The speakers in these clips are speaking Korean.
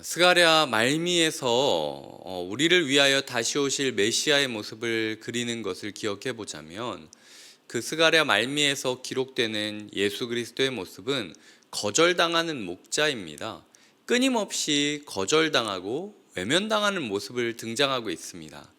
스가랴 말미에서 우리를 위하여 다시 오실 메시아의 모습을 그리는 것을 기억해 보자면, 그 스가랴 말미에서 기록되는 예수 그리스도의 모습은 거절당하는 목자입니다. 끊임없이 거절당하고 외면당하는 모습을 등장하고 있습니다.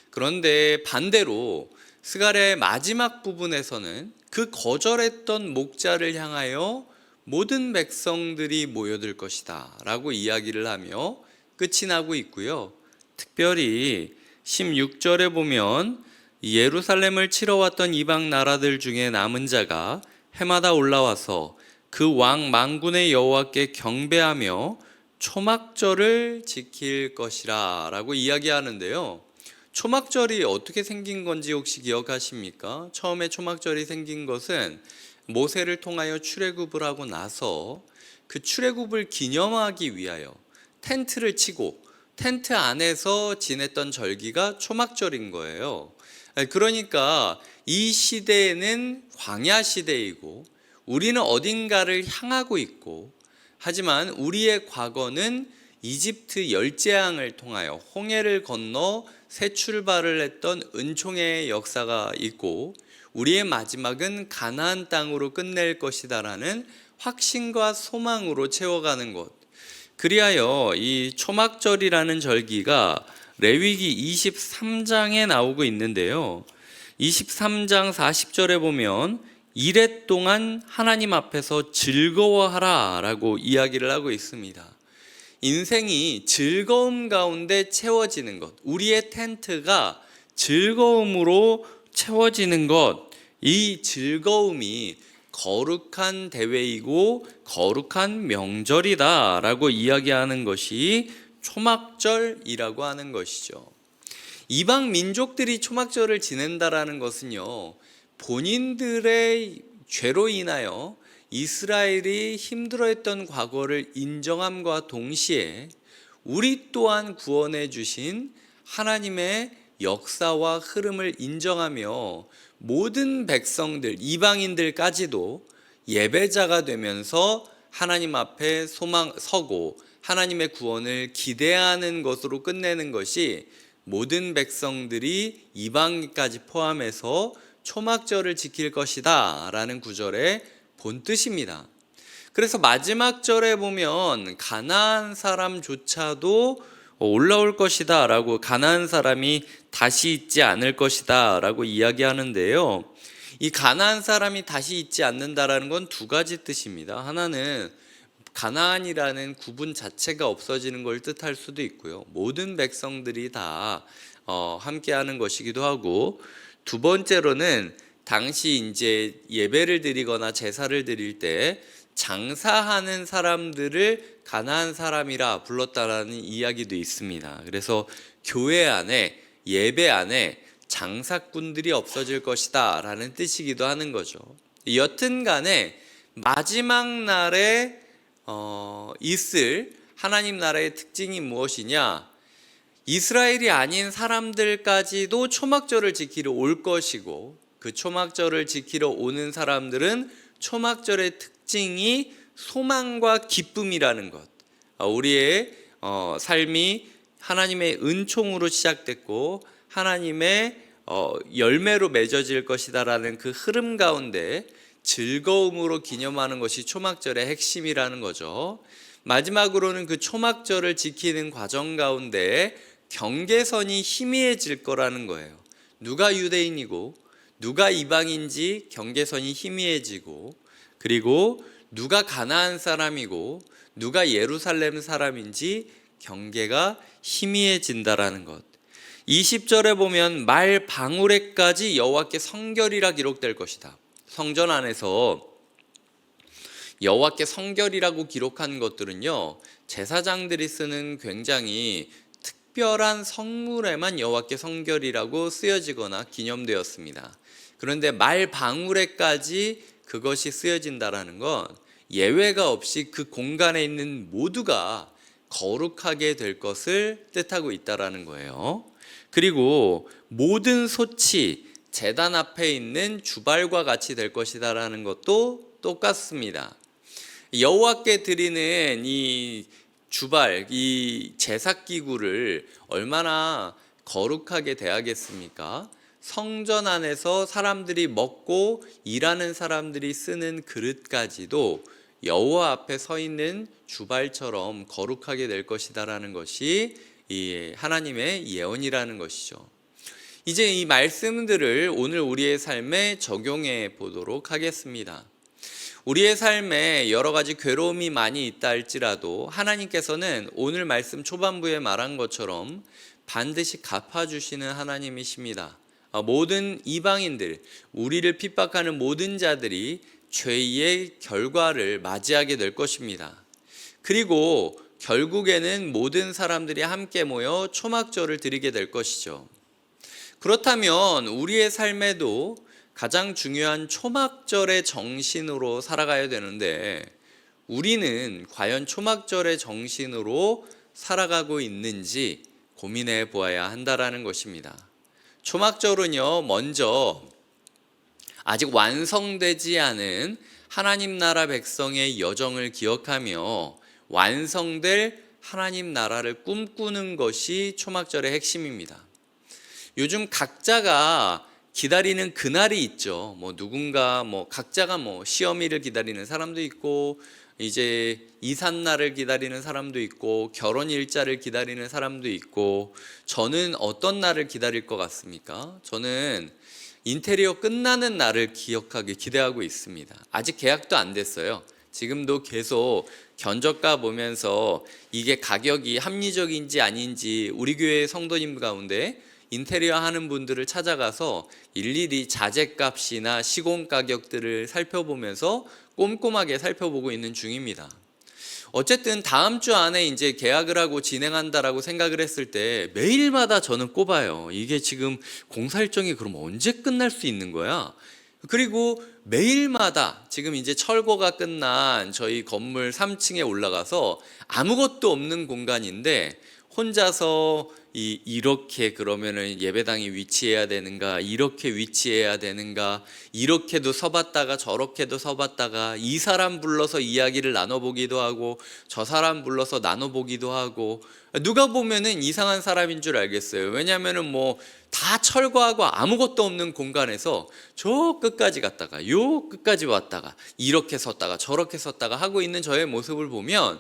그런데 반대로 스가랴의 마지막 부분에서는 그 거절했던 목자를 향하여 모든 백성들이 모여들 것이다 라고 이야기를 하며 끝이 나고 있고요. 특별히 16절에 보면 예루살렘을 치러 왔던 이방 나라들 중에 남은 자가 해마다 올라와서 그 왕 만군의 여호와께 경배하며 초막절을 지킬 것이라 라고 이야기하는데요. 초막절이 어떻게 생긴 건지 혹시 기억하십니까? 처음에 초막절이 생긴 것은 모세를 통하여 출애굽을 하고 나서 그 출애굽을 기념하기 위하여 텐트를 치고 텐트 안에서 지냈던 절기가 초막절인 거예요. 그러니까 이 시대에는 광야 시대이고 우리는 어딘가를 향하고 있고, 하지만 우리의 과거는 이집트 열재앙을 통하여 홍해를 건너 새 출발을 했던 은총의 역사가 있고, 우리의 마지막은 가나안 땅으로 끝낼 것이다라는 확신과 소망으로 채워가는 것. 그리하여 이 초막절이라는 절기가 레위기 23장에 나오고 있는데요. 23장 40절에 보면 이레 동안 하나님 앞에서 즐거워하라 라고 이야기를 하고 있습니다. 인생이 즐거움 가운데 채워지는 것, 우리의 텐트가 즐거움으로 채워지는 것, 이 즐거움이 거룩한 대회이고 거룩한 명절이다 라고 이야기하는 것이 초막절이라고 하는 것이죠. 이방 민족들이 초막절을 지낸다라는 것은요, 본인들의 죄로 인하여 이스라엘이 힘들어했던 과거를 인정함과 동시에 우리 또한 구원해 주신 하나님의 역사와 흐름을 인정하며 모든 백성들, 이방인들까지도 예배자가 되면서 하나님 앞에 서고 하나님의 구원을 기대하는 것으로 끝내는 것이 모든 백성들이 이방인까지 포함해서 초막절을 지킬 것이다 라는 구절의 본뜻입니다. 그래서 마지막 절에 보면 가나안 사람조차도 올라올 것이다 라고, 가나안 사람이 다시 있지 않을 것이다 라고 이야기하는데요. 이 가나안 사람이 다시 있지 않는다라는 건 두 가지 뜻입니다. 하나는 가나안이라는 구분 자체가 없어지는 걸 뜻할 수도 있고요, 모든 백성들이 다 함께하는 것이기도 하고, 두 번째로는 당시 이제 예배를 드리거나 제사를 드릴 때 장사하는 사람들을 가나안 사람이라 불렀다라는 이야기도 있습니다. 그래서 교회 안에, 예배 안에 장사꾼들이 없어질 것이다 라는 뜻이기도 하는 거죠. 여튼 간에 마지막 날에 있을 하나님 나라의 특징이 무엇이냐? 이스라엘이 아닌 사람들까지도 초막절을 지키러 올 것이고, 그 초막절을 지키러 오는 사람들은 초막절의 특징이 소망과 기쁨이라는 것, 우리의 삶이 하나님의 은총으로 시작됐고 하나님의 열매로 맺어질 것이다라는 그 흐름 가운데 즐거움으로 기념하는 것이 초막절의 핵심이라는 거죠. 마지막으로는 그 초막절을 지키는 과정 가운데 경계선이 희미해질 거라는 거예요. 누가 유대인이고 누가 이방인지 경계선이 희미해지고, 그리고 누가 가나안 사람이고 누가 예루살렘 사람인지 경계가 희미해진다라는 것. 20절에 보면 말 방울에까지 여호와께 성결이라 기록될 것이다. 성전 안에서 여호와께 성결이라고 기록한 것들은요, 제사장들이 쓰는 굉장히 특별한 성물에만 여호와께 성결이라고 쓰여지거나 기념되었습니다. 그런데 말 방울에까지 그것이 쓰여진다라는 건 예외가 없이 그 공간에 있는 모두가 거룩하게 될 것을 뜻하고 있다라는 거예요. 그리고 모든 솥이 제단 앞에 있는 주발과 같이 될 것이다라는 것도 똑같습니다. 여호와께 드리는 이 주발, 이 제사기구를 얼마나 거룩하게 대하겠습니까? 성전 안에서 사람들이 먹고 일하는 사람들이 쓰는 그릇까지도 여호와 앞에 서 있는 주발처럼 거룩하게 될 것이다라는 것이 이 하나님의 예언이라는 것이죠. 이제 이 말씀들을 오늘 우리의 삶에 적용해 보도록 하겠습니다. 우리의 삶에 여러 가지 괴로움이 많이 있다 할지라도 하나님께서는 오늘 말씀 초반부에 말한 것처럼 반드시 갚아주시는 하나님이십니다. 모든 이방인들, 우리를 핍박하는 모든 자들이 죄의 결과를 맞이하게 될 것입니다. 그리고 결국에는 모든 사람들이 함께 모여 초막절을 드리게 될 것이죠. 그렇다면 우리의 삶에도 가장 중요한 초막절의 정신으로 살아가야 되는데 우리는 과연 초막절의 정신으로 살아가고 있는지 고민해 보아야 한다라는 것입니다. 초막절은요, 먼저 아직 완성되지 않은 하나님 나라 백성의 여정을 기억하며 완성될 하나님 나라를 꿈꾸는 것이 초막절의 핵심입니다. 요즘 각자가 기다리는 그날이 있죠. 누군가 각자가 시어미를 기다리는 사람도 있고 이제 이삿날을 기다리는 사람도 있고 결혼 일자를 기다리는 사람도 있고 저는 어떤 날을 기다릴 것 같습니까? 저는 인테리어 끝나는 날을 기대하고 있습니다. 아직 계약도 안 됐어요. 지금도 계속 견적가 보면서 이게 가격이 합리적인지 아닌지 우리 교회 성도님 가운데 인테리어 하는 분들을 찾아가서 일일이 자재값이나 시공 가격들을 살펴보면서 꼼꼼하게 살펴보고 있는 중입니다. 어쨌든 다음 주 안에 이제 계약을 하고 진행한다라고 생각을 했을 때 매일마다 저는 꼽아요. 이게 지금 공사 일정이 그럼 언제 끝날 수 있는 거야? 그리고 매일마다 지금 이제 철거가 끝난 저희 건물 3층에 올라가서 아무것도 없는 공간인데 혼자서 이렇게 그러면은 예배당이 위치해야 되는가, 이렇게 위치해야 되는가, 이렇게도 서봤다가 저렇게도 서봤다가 이 사람 불러서 이야기를 나눠보기도 하고 저 사람 불러서 나눠보기도 하고 누가 보면은 이상한 사람인 줄 알겠어요. 왜냐하면은 다 철거하고 아무것도 없는 공간에서 저 끝까지 갔다가 요 끝까지 왔다가 이렇게 섰다가 저렇게 섰다가 하고 있는 저의 모습을 보면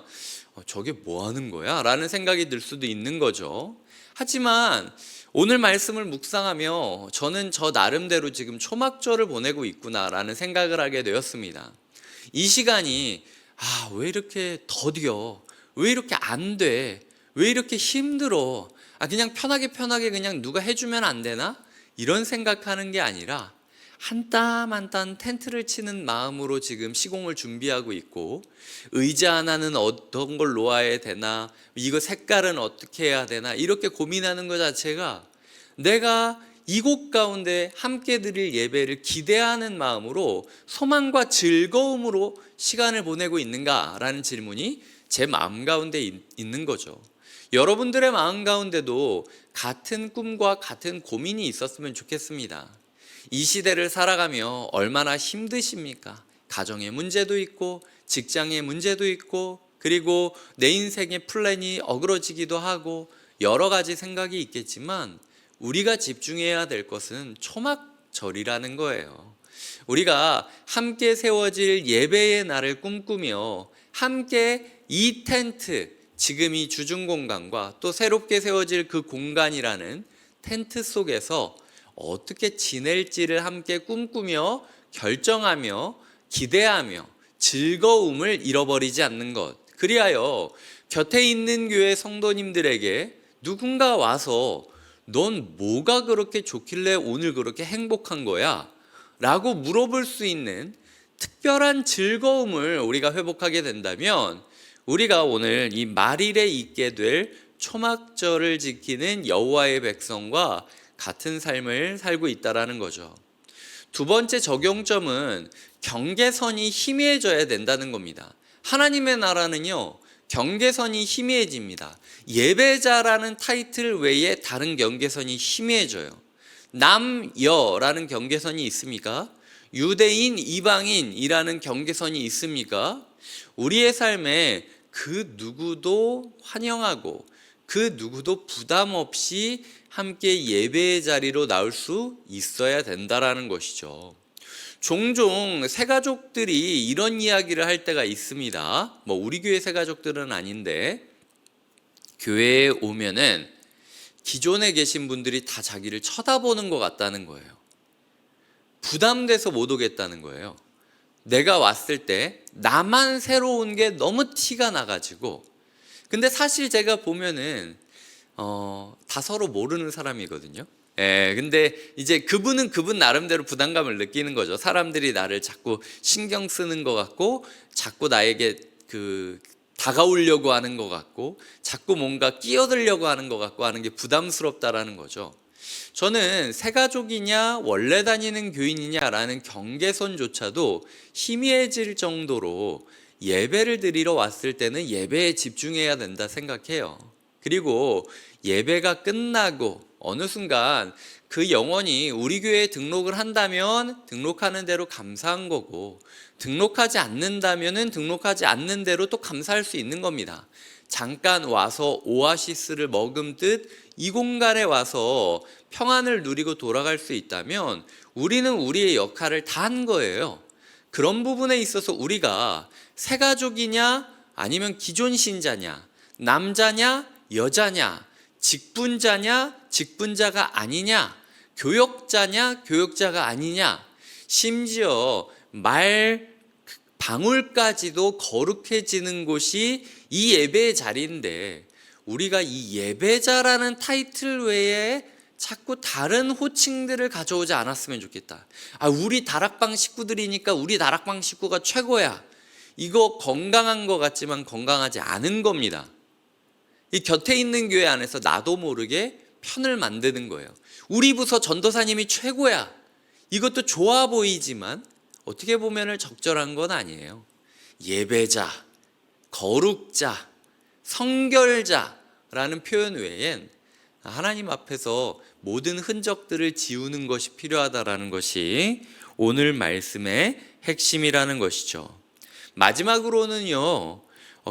저게 뭐 하는 거야? 라는 생각이 들 수도 있는 거죠. 하지만 오늘 말씀을 묵상하며 저는 저 나름대로 지금 초막절을 보내고 있구나라는 생각을 하게 되었습니다. 이 시간이 왜 이렇게 더뎌? 왜 이렇게 안 돼? 왜 이렇게 힘들어? 그냥 편하게 그냥 누가 해주면 안 되나? 이런 생각하는 게 아니라 한 땀 한 땀 텐트를 치는 마음으로 지금 시공을 준비하고 있고 의자 하나는 어떤 걸 놓아야 되나, 이거 색깔은 어떻게 해야 되나 이렇게 고민하는 것 자체가 내가 이곳 가운데 함께 드릴 예배를 기대하는 마음으로 소망과 즐거움으로 시간을 보내고 있는가라는 질문이 제 마음 가운데 있는 거죠. 여러분들의 마음 가운데도 같은 꿈과 같은 고민이 있었으면 좋겠습니다. 이 시대를 살아가며 얼마나 힘드십니까? 가정의 문제도 있고 직장의 문제도 있고 그리고 내 인생의 플랜이 어그러지기도 하고 여러 가지 생각이 있겠지만 우리가 집중해야 될 것은 초막절이라는 거예요. 우리가 함께 세워질 예배의 날을 꿈꾸며 함께 이 텐트, 지금 이 주중공간과 또 새롭게 세워질 그 공간이라는 텐트 속에서 어떻게 지낼지를 함께 꿈꾸며 결정하며 기대하며 즐거움을 잃어버리지 않는 것. 그리하여 곁에 있는 교회 성도님들에게 누군가 와서 넌 뭐가 그렇게 좋길래 오늘 그렇게 행복한 거야? 라고 물어볼 수 있는 특별한 즐거움을 우리가 회복하게 된다면 우리가 오늘 이 말일에 있게 될 초막절을 지키는 여호와의 백성과 같은 삶을 살고 있다라는 거죠. 두 번째 적용점은 경계선이 희미해져야 된다는 겁니다. 하나님의 나라는요, 경계선이 희미해집니다. 예배자라는 타이틀 외에 다른 경계선이 희미해져요. 남여라는 경계선이 있습니까? 유대인, 이방인이라는 경계선이 있습니까? 우리의 삶에 그 누구도 환영하고 그 누구도 부담 없이 함께 예배의 자리로 나올 수 있어야 된다라는 것이죠. 종종 새가족들이 이런 이야기를 할 때가 있습니다. 우리 교회 새가족들은 아닌데, 교회에 오면은 기존에 계신 분들이 다 자기를 쳐다보는 것 같다는 거예요. 부담돼서 못 오겠다는 거예요. 내가 왔을 때 나만 새로운 게 너무 티가 나가지고. 근데 사실 제가 보면은 다 서로 모르는 사람이거든요. 근데 이제 그분은 그분 나름대로 부담감을 느끼는 거죠. 사람들이 나를 자꾸 신경 쓰는 것 같고, 자꾸 나에게 다가오려고 하는 것 같고, 자꾸 뭔가 끼어들려고 하는 것 같고 하는 게 부담스럽다라는 거죠. 저는 새가족이냐 원래 다니는 교인이냐라는 경계선조차도 희미해질 정도로 예배를 드리러 왔을 때는 예배에 집중해야 된다 생각해요. 그리고 예배가 끝나고 어느 순간 그 영혼이 우리 교회에 등록을 한다면 등록하는 대로 감사한 거고, 등록하지 않는다면 등록하지 않는 대로 또 감사할 수 있는 겁니다. 잠깐 와서 오아시스를 머금듯 이 공간에 와서 평안을 누리고 돌아갈 수 있다면 우리는 우리의 역할을 다 한 거예요. 그런 부분에 있어서 우리가 새가족이냐 아니면 기존 신자냐, 남자냐 여자냐, 직분자냐 직분자가 아니냐, 교역자냐 교역자가 아니냐, 심지어 말 방울까지도 거룩해지는 곳이 이 예배의 자리인데, 우리가 이 예배자라는 타이틀 외에 자꾸 다른 호칭들을 가져오지 않았으면 좋겠다. 우리 다락방 식구들이니까 우리 다락방 식구가 최고야. 이거 건강한 것 같지만 건강하지 않은 겁니다. 이 곁에 있는 교회 안에서 나도 모르게 편을 만드는 거예요. 우리 부서 전도사님이 최고야. 이것도 좋아 보이지만 어떻게 보면 적절한 건 아니에요. 예배자, 거룩자, 성결자라는 표현 외엔 하나님 앞에서 모든 흔적들을 지우는 것이 필요하다라는 것이 오늘 말씀의 핵심이라는 것이죠. 마지막으로는요,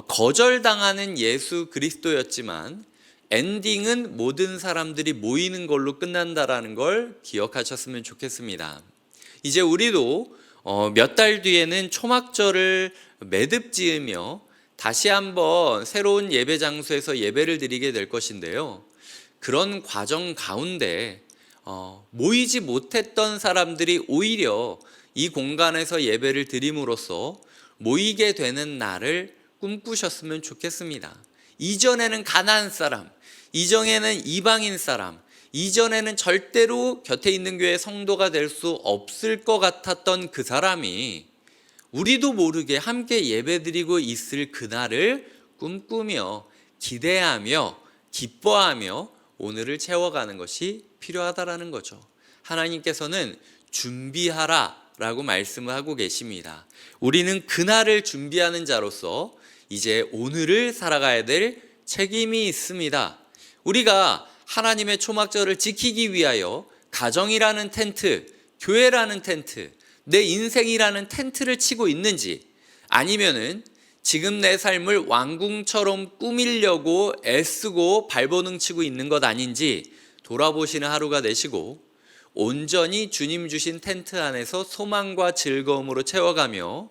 거절당하는 예수 그리스도였지만 엔딩은 모든 사람들이 모이는 걸로 끝난다라는 걸 기억하셨으면 좋겠습니다. 이제 우리도 몇 달 뒤에는 초막절을 매듭지으며 다시 한번 새로운 예배 장소에서 예배를 드리게 될 것인데요. 그런 과정 가운데 모이지 못했던 사람들이 오히려 이 공간에서 예배를 드림으로써 모이게 되는 날을 꿈꾸셨으면 좋겠습니다. 이전에는 가나안 사람, 이전에는 이방인 사람, 이전에는 절대로 곁에 있는 교회 성도가 될 수 없을 것 같았던 그 사람이 우리도 모르게 함께 예배드리고 있을 그날을 꿈꾸며 기대하며 기뻐하며 오늘을 채워가는 것이 필요하다라는 거죠. 하나님께서는 준비하라 라고 말씀을 하고 계십니다. 우리는 그날을 준비하는 자로서 이제 오늘을 살아가야 될 책임이 있습니다. 우리가 하나님의 초막절을 지키기 위하여 가정이라는 텐트, 교회라는 텐트, 내 인생이라는 텐트를 치고 있는지, 아니면은 지금 내 삶을 왕궁처럼 꾸미려고 애쓰고 발버둥 치고 있는 것 아닌지 돌아보시는 하루가 되시고, 온전히 주님 주신 텐트 안에서 소망과 즐거움으로 채워가며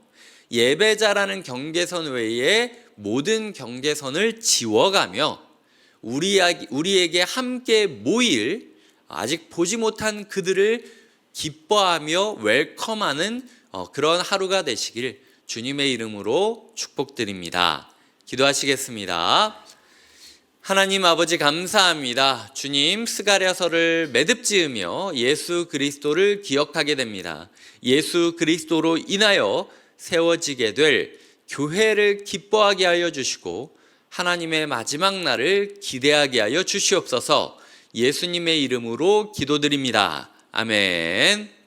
예배자라는 경계선 외에 모든 경계선을 지워가며 우리에게 함께 모일 아직 보지 못한 그들을 기뻐하며 웰컴하는 그런 하루가 되시길 주님의 이름으로 축복드립니다. 기도하시겠습니다. 하나님 아버지 감사합니다. 주님, 스가랴서를 매듭지으며 예수 그리스도를 기억하게 됩니다. 예수 그리스도로 인하여 세워지게 될 교회를 기뻐하게 하여 주시고 하나님의 마지막 날을 기대하게 하여 주시옵소서. 예수님의 이름으로 기도드립니다. 아멘.